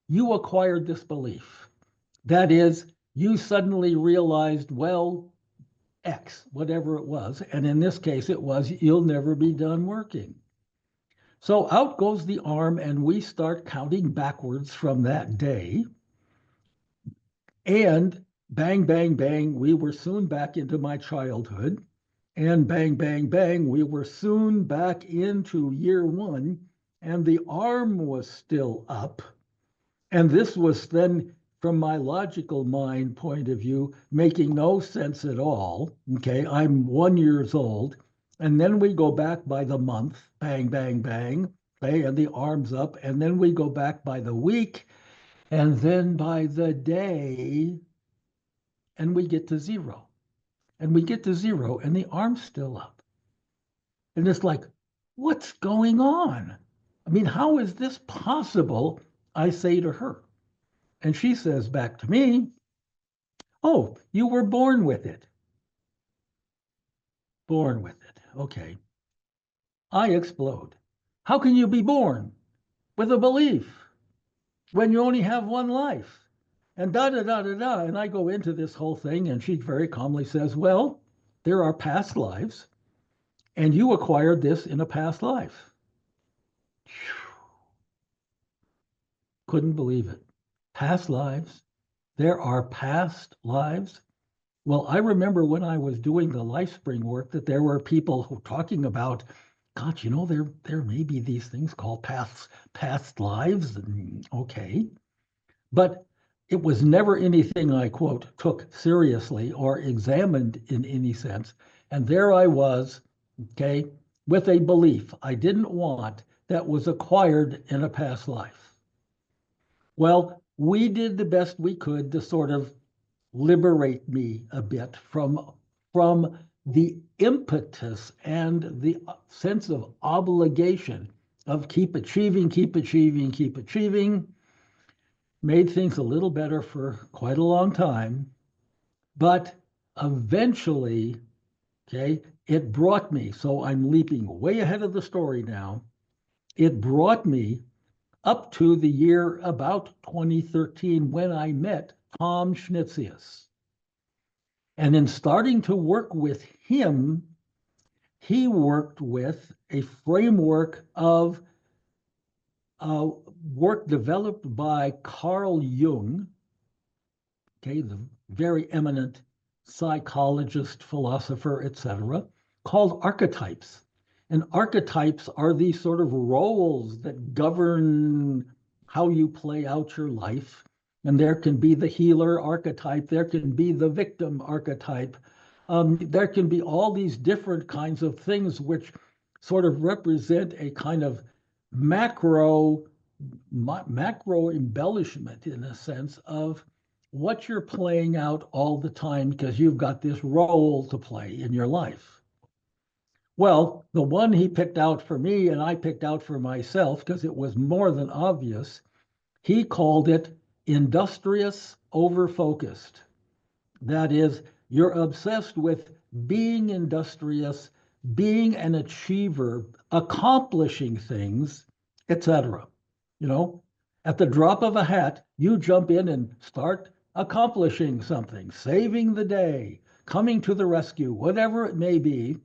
you acquired this belief. That is, you suddenly realized, well, X, whatever it was. And in this case, it was, you'll never be done working. So out goes the arm, and we start counting backwards from that day. And bang, bang, bang, we were soon back into my childhood. And bang, bang, bang, we were soon back into year one, and the arm was still up. And this was then, from my logical mind point of view, making no sense at all. Okay, I'm 1 year old. And then we go back by the month, bang, bang, bang, okay, and the arm's up. And then we go back by the week, and then by the day, and we get to zero. And we get to zero, and the arm's still up. And it's like, what's going on? I mean, how is this possible? I say to her. And she says back to me, oh, you were born with it. Born with it. Okay. I explode. How can you be born with a belief when you only have one life? And da da da da da. And I go into this whole thing, and she very calmly says, well, there are past lives, and you acquired this in a past life. Couldn't believe it. past lives. There are past lives. Well, I remember when I was doing the LifeSpring work that there were people who talking about, God, there may be these things called past lives. Okay, but it was never anything I, quote, took seriously or examined in any sense. And there I was, okay, with a belief I didn't want that was acquired in a past life. Well, we did the best we could to sort of liberate me a bit from the impetus and the sense of obligation of keep achieving, keep achieving, keep achieving. Made things a little better for quite a long time, but eventually, okay, it brought me, so I'm leaping way ahead of the story now. It brought me up to the year about 2013 when I met Tom Schnitzius. And in starting to work with him, he worked with a framework of work developed by Carl Jung, okay, the very eminent psychologist, philosopher, etc., called archetypes. And archetypes are these sort of roles that govern how you play out your life. And there can be the healer archetype, there can be the victim archetype, there can be all these different kinds of things which sort of represent a kind of macro embellishment in a sense of what you're playing out all the time because you've got this role to play in your life. Well, the one he picked out for me and I picked out for myself because it was more than obvious, he called it industrious over-focused. That is, you're obsessed with being industrious, being an achiever, accomplishing things, etc. You know, at the drop of a hat, you jump in and start accomplishing something, saving the day, coming to the rescue, whatever it may be,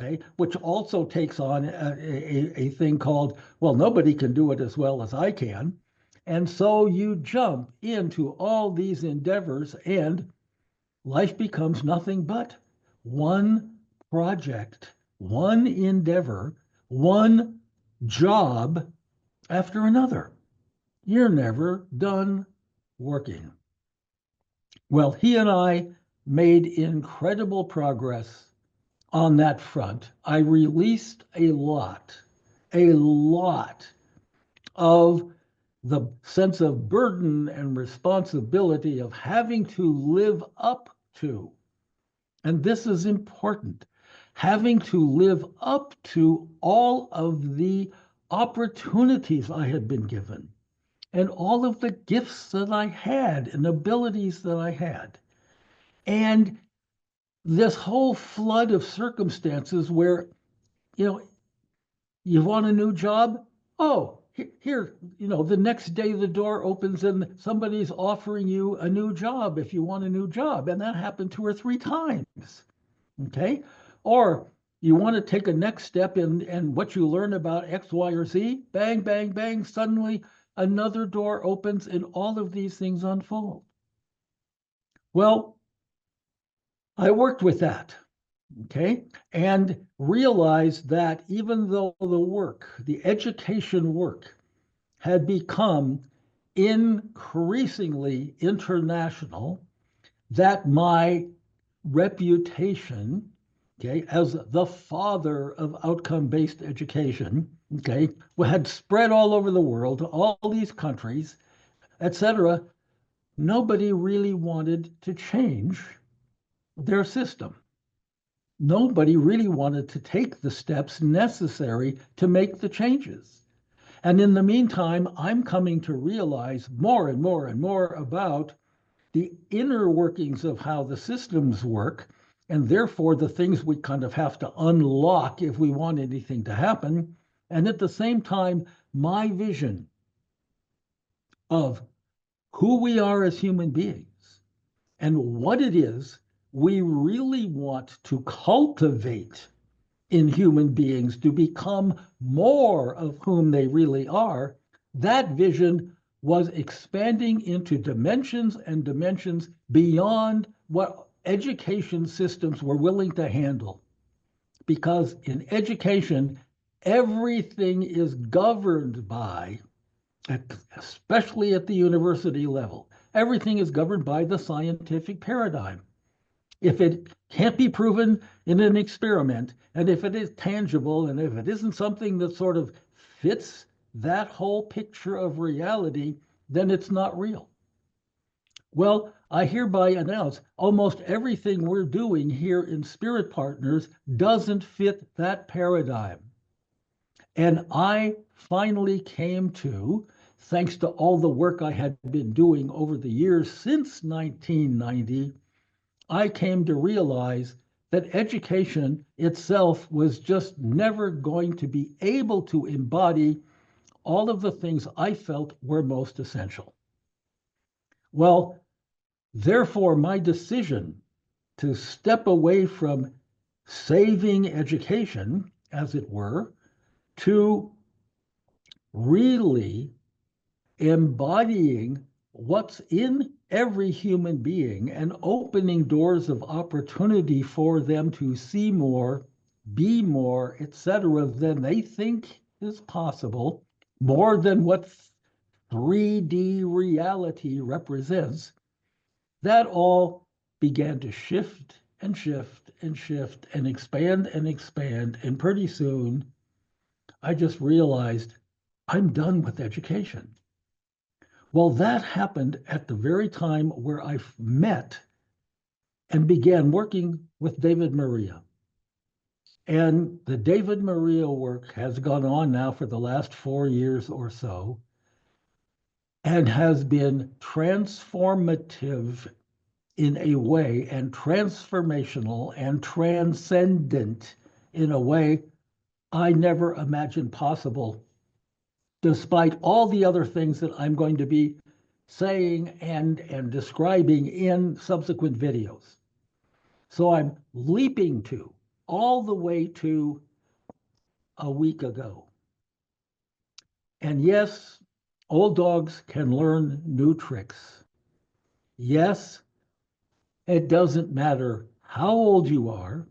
okay, which also takes on a thing called, well, nobody can do it as well as I can. And so you jump into all these endeavors and life becomes nothing but one project, one endeavor, one job after another. You're never done working. Well, he and I made incredible progress on that front. I released a lot of the sense of burden and responsibility of having to live up to, and this is important, having to live up to all of the opportunities I had been given and all of the gifts that I had and abilities that I had. And this whole flood of circumstances where, you know, you want a new job? Oh, here, the next day the door opens and somebody's offering you a new job if you want a new job. And that happened 2 or 3 times. Okay. Or you want to take a next step in what you learn about X, Y, or Z, bang, bang, bang, suddenly another door opens and all of these things unfold. Well, I worked with that. Okay, and realized that even though the education work, had become increasingly international, that my reputation, okay, as the father of outcome-based education, okay, had spread all over the world, to all these countries, etc. Nobody really wanted to change their system. Nobody really wanted to take the steps necessary to make the changes. And in the meantime, I'm coming to realize more and more and more about the inner workings of how the systems work, and therefore the things we kind of have to unlock if we want anything to happen. And at the same time, my vision of who we are as human beings and what it is we really want to cultivate in human beings to become more of whom they really are, that vision was expanding into dimensions and dimensions beyond what education systems were willing to handle. Because in education, everything is governed by, especially at the university level, everything is governed by the scientific paradigm. If it can't be proven in an experiment, and if it is tangible, and if it isn't something that sort of fits that whole picture of reality, then it's not real. Well, I hereby announce almost everything we're doing here in Spirit Partners doesn't fit that paradigm. And I finally came to, thanks to all the work I had been doing over the years since 1990, I came to realize that education itself was just never going to be able to embody all of the things I felt were most essential. Well, therefore, my decision to step away from saving education, as it were, to really embodying what's in every human being and opening doors of opportunity for them to see more, be more, etc., than they think is possible, more than what 3D reality represents, that all began to shift and shift and shift and expand and expand. And pretty soon, I just realized I'm done with education. Well, that happened at the very time where I met and began working with David Maria. And the David Maria work has gone on now for the last 4 years or so and has been transformative in a way, and transformational and transcendent in a way I never imagined possible, despite all the other things that I'm going to be saying and describing in subsequent videos. So I'm leaping to all the way to a week ago. And yes, old dogs can learn new tricks. Yes, it doesn't matter how old you are,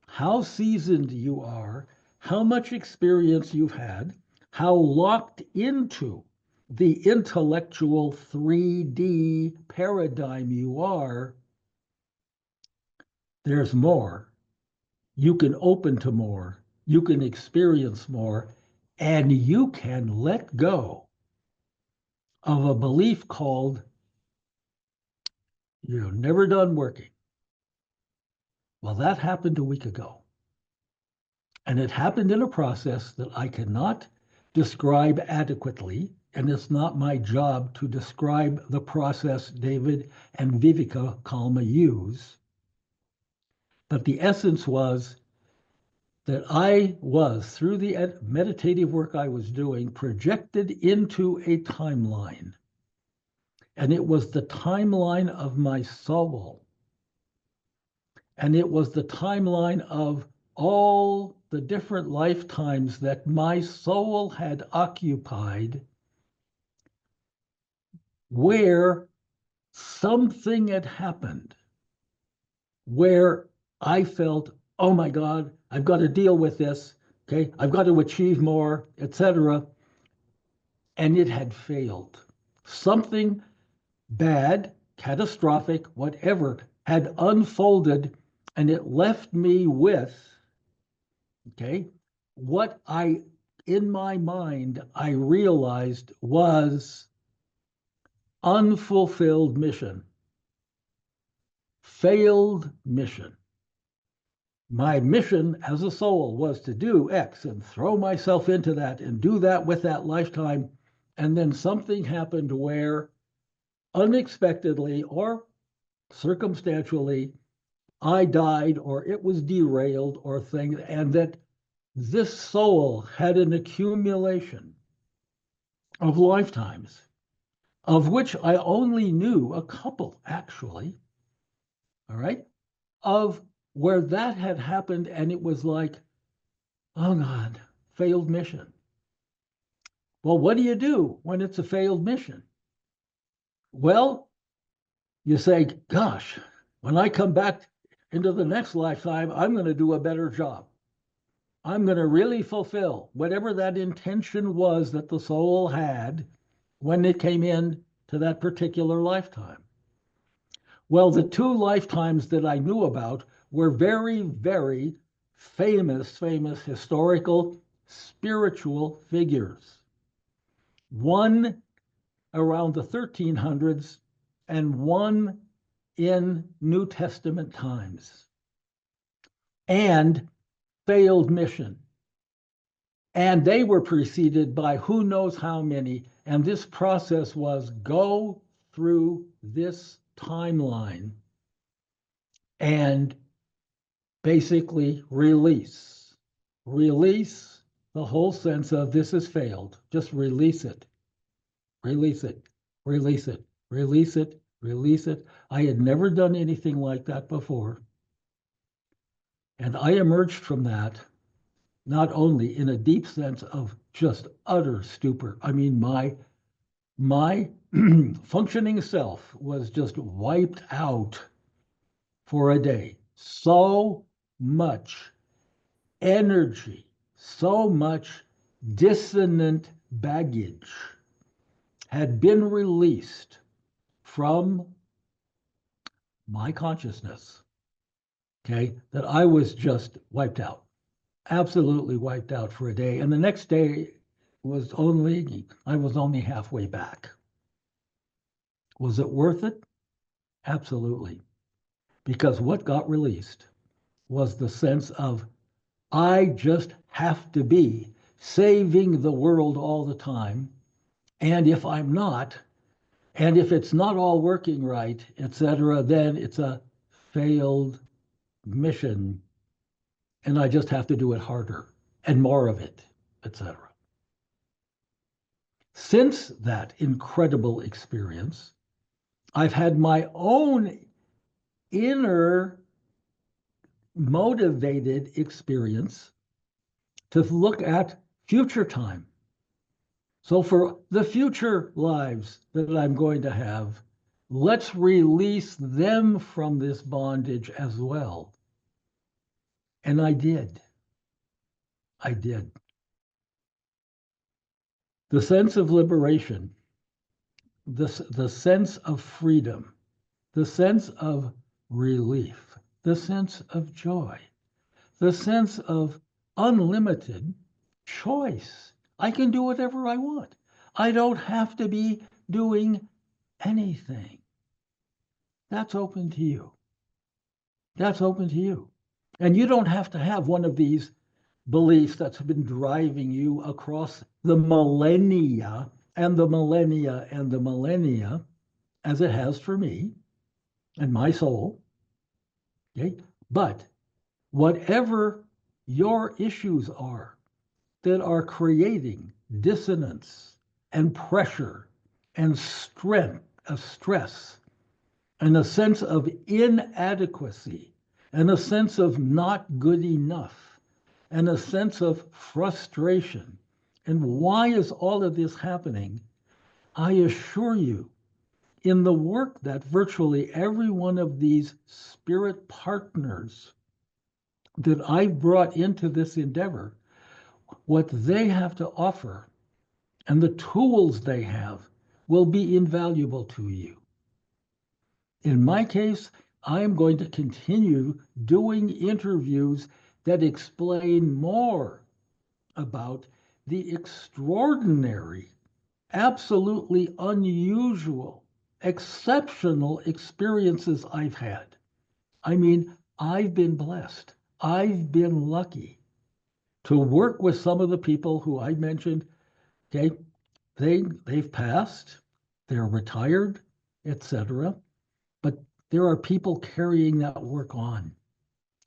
how seasoned you are, how much experience you've had, how locked into the intellectual 3D paradigm you are, there's more. You can open to more, you can experience more, and you can let go of a belief called you're never done working. Well, that happened a week ago. And it happened in a process that I cannot describe adequately. And it's not my job to describe the process David and Viveka Kalma use. But the essence was that I was, through the meditative work I was doing, projected into a timeline. And it was the timeline of my soul. And it was the timeline of all the different lifetimes that my soul had occupied, where something had happened, where I felt, oh my God, I've got to deal with this. Okay, I've got to achieve more, etc. And it had failed. Something bad, catastrophic, whatever, had unfolded, and it left me with, okay, what I, in my mind, I realized was unfulfilled mission, failed mission. My mission as a soul was to do X and throw myself into that and do that with that lifetime. And then something happened where unexpectedly or circumstantially, I died or it was derailed or things, and that this soul had an accumulation of lifetimes, of which I only knew a couple, actually, all right, of where that had happened, and it was like, oh God, failed mission. Well, what do you do when it's a failed mission? Well, you say, gosh, when I come back into the next lifetime, I'm going to do a better job. I'm going to really fulfill whatever that intention was that the soul had when it came in to that particular lifetime. Well, the two lifetimes that I knew about were very, very famous historical spiritual figures. One around the 1300s and one in New Testament times. And failed mission. And they were preceded by who knows how many. And this process was go through this timeline and basically release. Release the whole sense of this has failed. Just release it. Release it. Release it. Release it. Release it. I had never done anything like that before. And I emerged from that not only in a deep sense of just utter stupor. I mean, my functioning self was just wiped out for a day. So much energy, so much dissonant baggage had been released from my consciousness, okay, that I was just wiped out, absolutely wiped out for a day. And the next day I was only halfway back. Was it worth it? Absolutely. Because what got released was the sense of I just have to be saving the world all the time. And if I'm not, and if it's not all working right, etc., then it's a failed mission. And I just have to do it harder and more of it, etc. Since that incredible experience, I've had my own inner motivated experience to look at future time. So for the future lives that I'm going to have, let's release them from this bondage as well. And I did. I did. The sense of liberation, the sense of freedom, the sense of relief, the sense of joy, the sense of unlimited choice. I can do whatever I want. I don't have to be doing anything. That's open to you. That's open to you. And you don't have to have one of these beliefs that's been driving you across the millennia and the millennia and the millennia, as it has for me and my soul. Okay? But whatever your issues are that are creating dissonance and pressure and stress and a sense of inadequacy and a sense of not good enough and a sense of frustration. And why is all of this happening? I assure you, in the work that virtually every one of these spirit partners that I've brought into this endeavor, what they have to offer and the tools they have will be invaluable to you. In my case, I'm going to continue doing interviews that explain more about the extraordinary, absolutely unusual, exceptional experiences I've had. I mean, I've been blessed. I've been lucky to work with some of the people who I mentioned. Okay, they've passed, they're retired, etc. But there are people carrying that work on.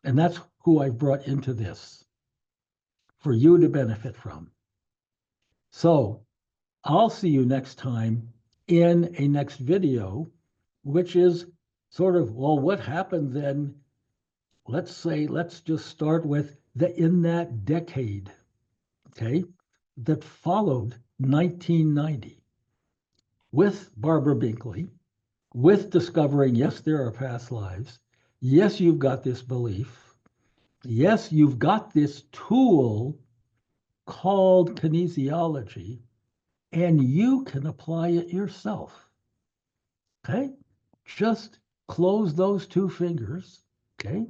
And that's who I've brought into this for you to benefit from. So I'll see you next time in a next video, which is sort of, well, what happened then? Let's just start with in that decade, okay, that followed 1990 with Barbara Binkley, with discovering, yes, there are past lives. Yes, you've got this belief. Yes, you've got this tool called kinesiology, and you can apply it yourself. Okay? Just close those two fingers. Okay?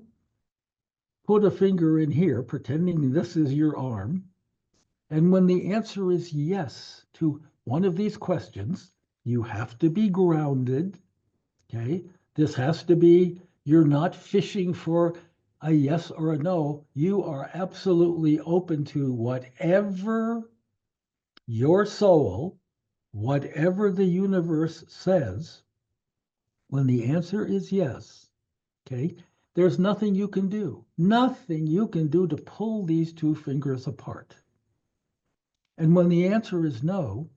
Put a finger in here, pretending this is your arm. And when the answer is yes to one of these questions, you have to be grounded. Okay? This has to be, you're not fishing for a yes or a no. You are absolutely open to whatever your soul, whatever the universe says. When the answer is yes, okay, there's nothing you can do, nothing you can do to pull these two fingers apart. And when the answer is no,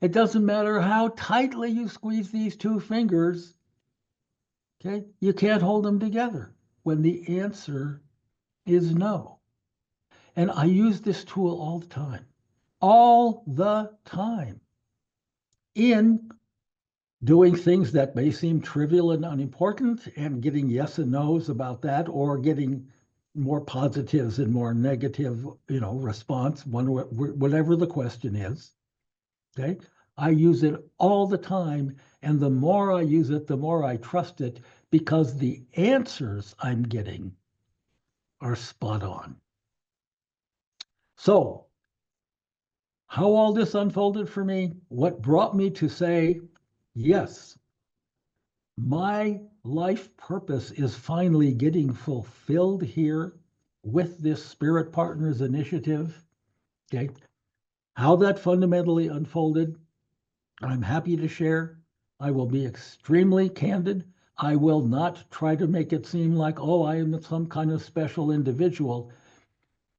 it doesn't matter how tightly you squeeze these two fingers, okay, you can't hold them together when the answer is no. And I use this tool all the time in doing things that may seem trivial and unimportant and getting yes and no's about that, or getting more positives and more negative, response, whatever the question is. Okay. I use it all the time. And the more I use it, the more I trust it, because the answers I'm getting are spot on. So, how all this unfolded for me, what brought me to say, yes, my life purpose is finally getting fulfilled here with this Spirit Partners initiative. Okay. How that fundamentally unfolded, I'm happy to share. I will be extremely candid. I will not try to make it seem like, oh, I am some kind of special individual.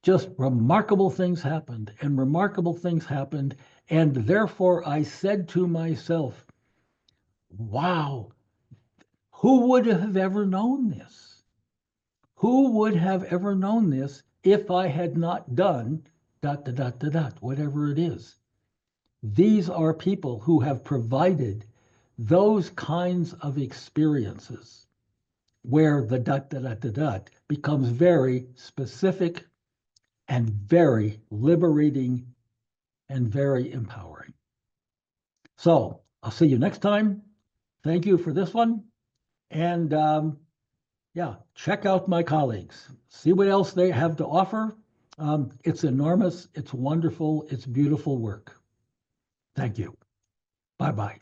Just remarkable things happened, and remarkable things happened. And therefore, I said to myself, wow, who would have ever known this? Who would have ever known this if I had not done ... whatever it is? These are people who have provided those kinds of experiences where the ... becomes very specific and very liberating and very empowering. So I'll see you next time. Thank you for this one. And yeah, check out my colleagues. See what else they have to offer. It's enormous. It's wonderful. It's beautiful work. Thank you. Bye-bye.